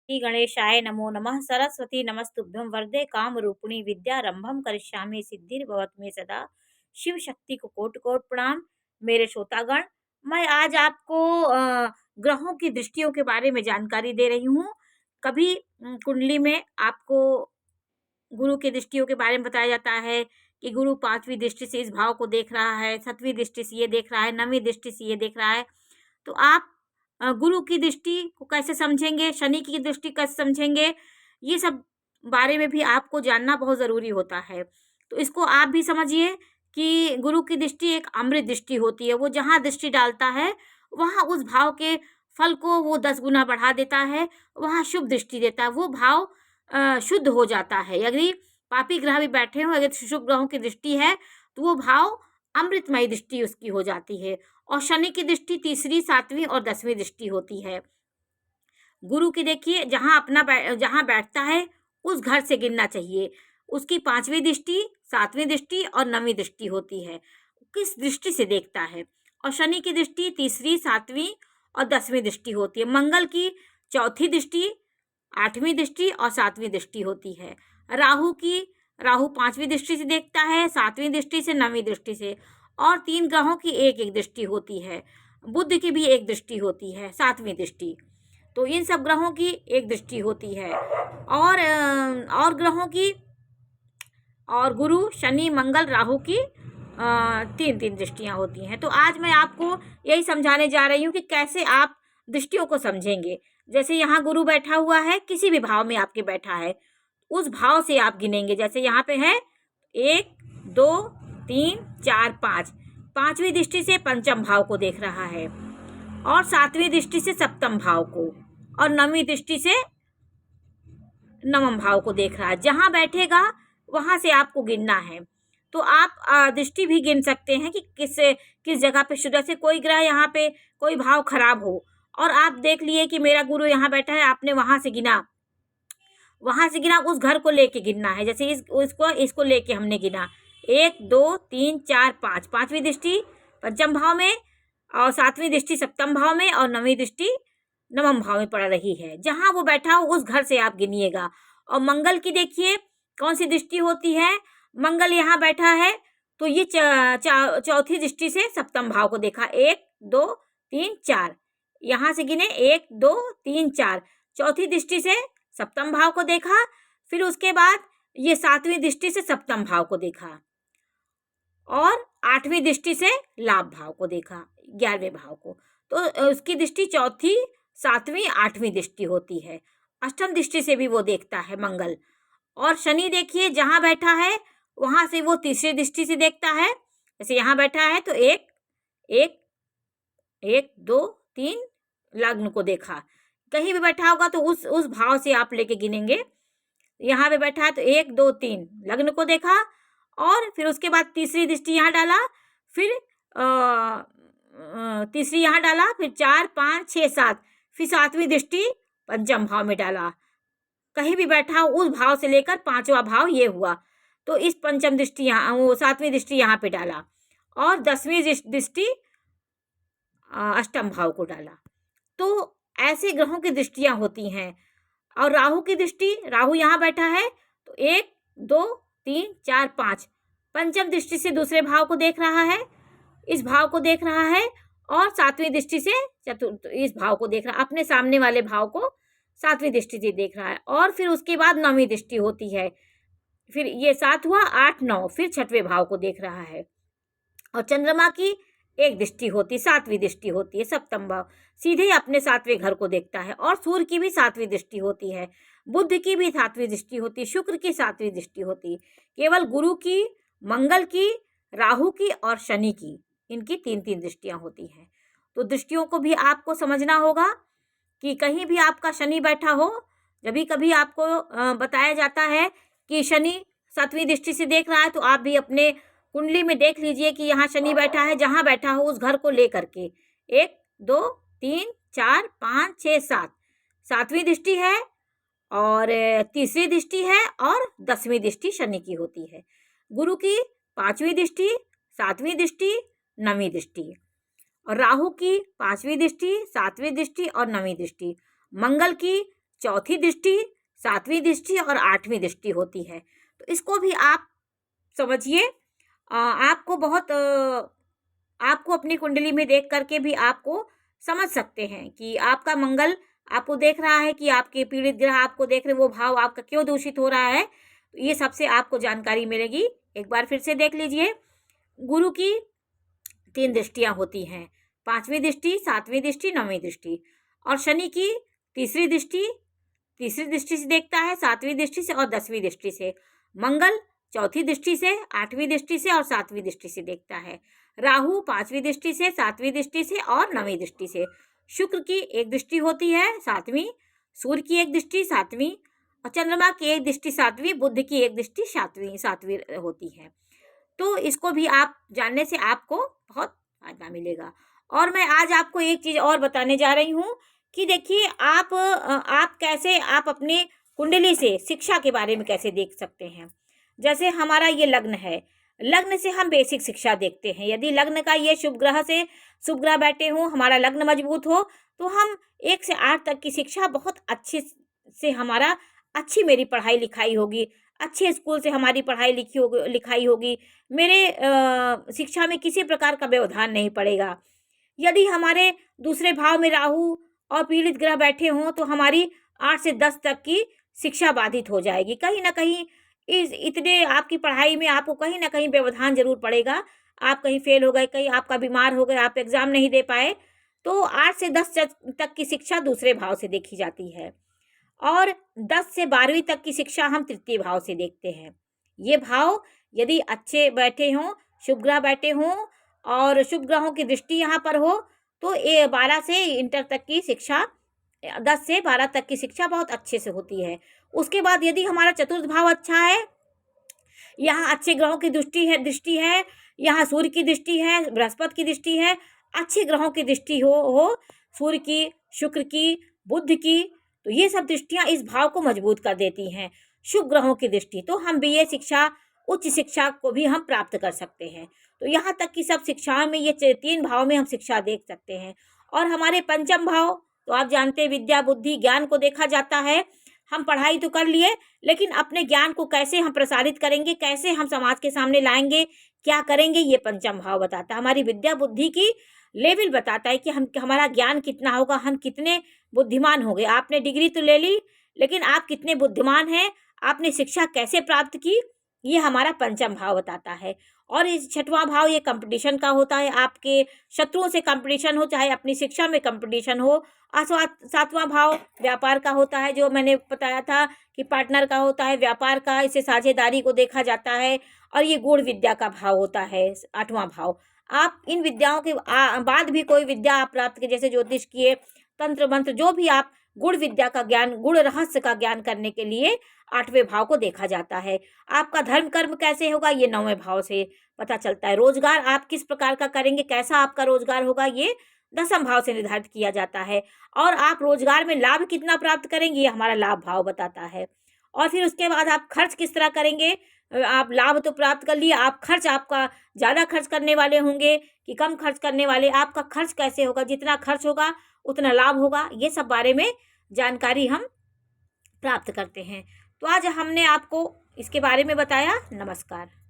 श्री गणेशाय नमो नमः। सरस्वती नमस्तुभ्यं वरदे कामरूपिणी विद्यारंभम करिष्यामि सिद्धिर्भवतु मे सदा। शिव शक्ति को कोटि कोटि प्रणाम। मेरे श्रोतागण, मैं आज आपको ग्रहों की दृष्टियों के बारे में जानकारी दे रही हूँ। कभी कुंडली में आपको गुरु की दृष्टियों के बारे में बताया जाता है कि गुरु पांचवी दृष्टि से इस भाव को देख रहा है, सातवीं दृष्टि से ये देख रहा है, नवीं दृष्टि से ये देख रहा है। तो आप गुरु की दृष्टि को कैसे समझेंगे, शनि की दृष्टि कैसे समझेंगे, ये सब बारे में भी आपको जानना बहुत ज़रूरी होता है। तो इसको आप भी समझिए कि गुरु की दृष्टि एक अमृत दृष्टि होती है। वो जहाँ दृष्टि डालता है वहाँ उस भाव के फल को वो 10 गुना बढ़ा देता है, वहाँ शुभ दृष्टि देता है, वो भाव शुद्ध हो जाता है। यदि पापी ग्रह भी बैठे हों, अगर शुभ ग्रहों की दृष्टि है तो वो भाव अमृतमय दृष्टि उसकी हो जाती है। और शनि की दृष्टि तीसरी, सातवीं और 10वीं दृष्टि होती है। गुरु की देखिए जहाँ बैठता है उस घर से गिनना चाहिए। उसकी पांचवी दृष्टि, सातवीं दृष्टि और नवीं दृष्टि होती है। किस दृष्टि से देखता है। और शनि की दृष्टि तीसरी, सातवीं और 10वीं दृष्टि होती है। मंगल की चौथी दृष्टि, आठवीं दृष्टि और सातवीं दृष्टि होती है। राहु पांचवी दृष्टि से देखता है, सातवीं दृष्टि से, नवीं दृष्टि से। और 3 ग्रहों की एक एक दृष्टि होती है। बुध की भी एक दृष्टि होती है, सातवीं दृष्टि। तो इन सब ग्रहों की एक दृष्टि होती है। और ग्रहों की, और गुरु, शनि, मंगल, राहु की 3-3 दृष्टियां होती हैं। तो आज मैं आपको यही समझाने जा रही हूँ कि कैसे आप दृष्टियों को समझेंगे। जैसे यहाँ गुरु बैठा हुआ है, किसी भी भाव में आपके बैठा है, उस भाव से आप गिनेंगे। जैसे यहाँ पे है 1, 2, 3, 4, 5। पांचवी दृष्टि से पंचम भाव को देख रहा है, और सातवीं दृष्टि से सप्तम भाव को, और नवीं दृष्टि से नवम भाव को देख रहा है। जहाँ बैठेगा वहाँ से आपको गिनना है। तो आप दृष्टि भी गिन सकते हैं कि किस जगह पे शुद्ध से कोई ग्रह यहाँ पे कोई भाव खराब हो, और आप देख लिए कि मेरा गुरु यहाँ बैठा है, आपने वहाँ से गिना, उस घर को लेके गिनना है। जैसे इसको लेके हमने गिना 1, 2, 3, 4, 5। पांचवी दृष्टि पंचम भाव में, और सातवीं दृष्टि सप्तम भाव में, और नवीं दृष्टि नवम भाव में पड़ रही है। जहां वो बैठा हो उस घर से आप गिनिएगा। और मंगल की देखिए कौन सी दृष्टि होती है। मंगल यहाँ बैठा है तो ये चौथी दृष्टि से सप्तम भाव को देखा। 1, 2, 3, 4। यहाँ से गिने 1, 2, 3, 4। चौथी दृष्टि से सप्तम भाव को देखा। फिर उसके बाद ये सातवीं दृष्टि से सप्तम भाव को देखा, और आठवीं दृष्टि से लाभ भाव को देखा, 11वें भाव को। तो उसकी दृष्टि चौथी, सातवीं, आठवीं दृष्टि होती है। अष्टम दृष्टि से भी वो देखता है मंगल। और शनि देखिए जहाँ बैठा है वहां से वो तीसरी दृष्टि से देखता है। जैसे यहाँ बैठा है तो 1, 1, 1, 2, 3 लग्न को देखा। कहीं भी बैठा होगा तो उस भाव से आप लेके गिनेंगे। यहाँ पे बैठा है तो 1, 2, 3 लग्न को देखा, और फिर उसके बाद तीसरी दृष्टि यहाँ डाला, फिर तीसरी यहाँ डाला, फिर 4, 5, 6, 7, फिर सातवीं दृष्टि पंचम भाव में डाला। कहीं भी बैठा हो उस भाव से लेकर पांचवा भाव ये हुआ। तो इस पंचम दृष्टि यहाँ, वो सातवीं दृष्टि यहाँ पे डाला, और 10वीं दृष्टि अष्टम भाव को डाला। तो ऐसे ग्रहों की दृष्टियां होती हैं। और राहु की दृष्टि, राहु यहाँ बैठा है तो 1, 2, 3, 4, 5 पंचम दृष्टि से दूसरे भाव को देख रहा है, इस भाव को देख रहा है, और सातवीं दृष्टि से चतुर्थ इस भाव को देख रहा है, अपने सामने वाले भाव को सातवीं दृष्टि से देख रहा है। और फिर उसके बाद नवीं दृष्टि होती है। फिर ये 7 हुआ, 8, 9, फिर छठवें भाव को देख रहा है। और चंद्रमा की एक दृष्टि होती, सातवीं दृष्टि होती है, सप्तम भाव, सीधे अपने सातवें घर को देखता है। और सूर्य की भी सातवीं दृष्टि होती है, बुध की भी सातवीं दृष्टि होती है, शुक्र की सातवीं दृष्टि होती है। केवल गुरु की, मंगल की, राहु की और शनि की, इनकी 3-3 दृष्टियां होती हैं। तो दृष्टियों को भी आपको समझना होगा कि कहीं भी आपका शनि बैठा हो, जब भी कभी आपको बताया जाता है कि शनि सातवीं दृष्टि से देख रहा है, तो आप भी अपने कुंडली में देख लीजिए कि यहाँ शनि बैठा है, जहाँ बैठा हो उस घर को ले करके 1, 2, 3, 4, 5, 6, 7 सातवीं दृष्टि है, और तीसरी दृष्टि है, और 10वीं दृष्टि शनि की होती है। गुरु की पांचवी दृष्टि, सातवीं दृष्टि, नवीं दृष्टि, और राहु की पांचवी दृष्टि, सातवीं दृष्टि और नवीं दृष्टि, मंगल की चौथी दृष्टि, सातवीं दृष्टि और आठवीं दृष्टि होती है। तो इसको भी आप समझिए। आपको बहुत आपको अपनी कुंडली में देख करके भी आपको समझ सकते हैं कि आपका मंगल आपको देख रहा है कि आपके पीड़ित ग्रह आपको देख रहे, वो भाव आपका क्यों दूषित हो रहा है। तो ये सबसे आपको जानकारी मिलेगी। एक बार फिर से देख लीजिए। गुरु की 3 दृष्टियां होती हैं, 5वीं दृष्टि, 7वीं दृष्टि, 9वीं दृष्टि। और शनि की तीसरी दृष्टि से देखता है, 7वीं दृष्टि से और 10वीं दृष्टि से। मंगल चौथी दृष्टि से, 8वीं दृष्टि से और 7वीं दृष्टि से देखता है। राहु 5वीं दृष्टि से, 7वीं दृष्टि से और 9वीं दृष्टि से। शुक्र की एक दृष्टि होती है, 7वीं। सूर्य की एक दृष्टि, 7वीं। और चंद्रमा की एक दृष्टि, 7वीं। बुध की एक दृष्टि, 7वीं होती है। तो इसको भी आप जानने से आपको बहुत फायदा मिलेगा। और मैं आज आपको एक चीज़ और बताने जा रही हूँ कि देखिए आप कैसे आप अपने कुंडली से शिक्षा के बारे में कैसे देख सकते हैं। जैसे हमारा ये लग्न है, लग्न से हम बेसिक शिक्षा देखते हैं। यदि लग्न का ये शुभ ग्रह बैठे हों, हमारा लग्न मजबूत हो, तो हम 1 से 8 तक की शिक्षा बहुत अच्छे से हमारा अच्छी मेरी पढ़ाई लिखाई होगी, अच्छे स्कूल से हमारी पढ़ाई लिखाई होगी। मेरे शिक्षा में किसी प्रकार का व्यवधान नहीं पड़ेगा। यदि हमारे दूसरे भाव में राहु और पीड़ित ग्रह बैठे हों, तो हमारी 8 से 10 तक की शिक्षा बाधित हो जाएगी। कहीं न कहीं इस इतने आपकी पढ़ाई में आपको कहीं न कहीं व्यवधान ज़रूर पड़ेगा। आप कहीं फ़ेल हो गए, कहीं आपका बीमार हो गए, आप एग्ज़ाम नहीं दे पाए। तो 8 से 10 तक की शिक्षा दूसरे भाव से देखी जाती है। और 10 से 12वीं तक की शिक्षा हम तृतीय भाव से देखते हैं। ये भाव यदि अच्छे बैठे हों, शुभ ग्रह बैठे हों और शुभ ग्रहों की दृष्टि यहाँ पर हो, तो ये 12 से इंटर तक की शिक्षा, 10 से 12 तक की शिक्षा बहुत अच्छे से होती है। उसके बाद यदि हमारा चतुर्थ भाव अच्छा है, यहाँ अच्छे ग्रहों की दृष्टि है, यहाँ सूर्य की दृष्टि है, बृहस्पति की दृष्टि है, अच्छे ग्रहों की दृष्टि हो सूर्य की, शुक्र की, बुध की, तो ये सब दृष्टियाँ इस भाव को मजबूत कर देती हैं। शुभ ग्रहों की दृष्टि, तो हम बीए शिक्षा, उच्च शिक्षा को भी हम प्राप्त कर सकते हैं। तो यहाँ तक कि सब शिक्षाओं में ये 3 भाव में हम शिक्षा देख सकते हैं। और हमारे पंचम भाव, तो आप जानते हैं विद्या, बुद्धि, ज्ञान को देखा जाता है। हम पढ़ाई तो कर लिए, लेकिन अपने ज्ञान को कैसे हम प्रसारित करेंगे, कैसे हम समाज के सामने लाएंगे, क्या करेंगे, ये पंचम भाव बताता है। हमारी विद्या बुद्धि की लेवल बताता है कि हमारा ज्ञान कितना होगा, हम कितने बुद्धिमान हो गए। आपने डिग्री तो ले ली, लेकिन आप कितने बुद्धिमान हैं, आपने शिक्षा कैसे प्राप्त की, ये हमारा पंचम भाव बताता है। और इस 6वां भाव ये कंपटीशन का होता है, आपके शत्रुओं से कंपटीशन हो, चाहे अपनी शिक्षा में कंपटीशन हो। और 7वां भाव व्यापार का होता है, जो मैंने बताया था कि पार्टनर का होता है, व्यापार का, इसे साझेदारी को देखा जाता है। और ये गूढ़ विद्या का भाव होता है 8वां भाव। आप इन विद्याओं के बाद भी कोई विद्या आप प्राप्त किए, जैसे ज्योतिष किए, तंत्र मंत्र, जो भी आप गुड़ विद्या का ज्ञान, गुड़ रहस्य का ज्ञान करने के लिए 8वें भाव को देखा जाता है। आपका धर्म कर्म कैसे होगा, ये 9वें भाव से पता चलता है। रोजगार आप किस प्रकार का करेंगे, कैसा आपका रोजगार होगा, ये 10वें भाव से निर्धारित किया जाता है। और आप रोजगार में लाभ कितना प्राप्त करेंगे, ये हमारा लाभ भाव बताता है। और फिर उसके बाद आप खर्च किस तरह करेंगे, आप लाभ तो प्राप्त कर लिए, आप खर्च, आपका ज़्यादा खर्च करने वाले होंगे कि कम खर्च करने वाले, आपका खर्च कैसे होगा, जितना खर्च होगा उतना लाभ होगा, ये सब बारे में जानकारी हम प्राप्त करते हैं। तो आज हमने आपको इसके बारे में बताया। नमस्कार।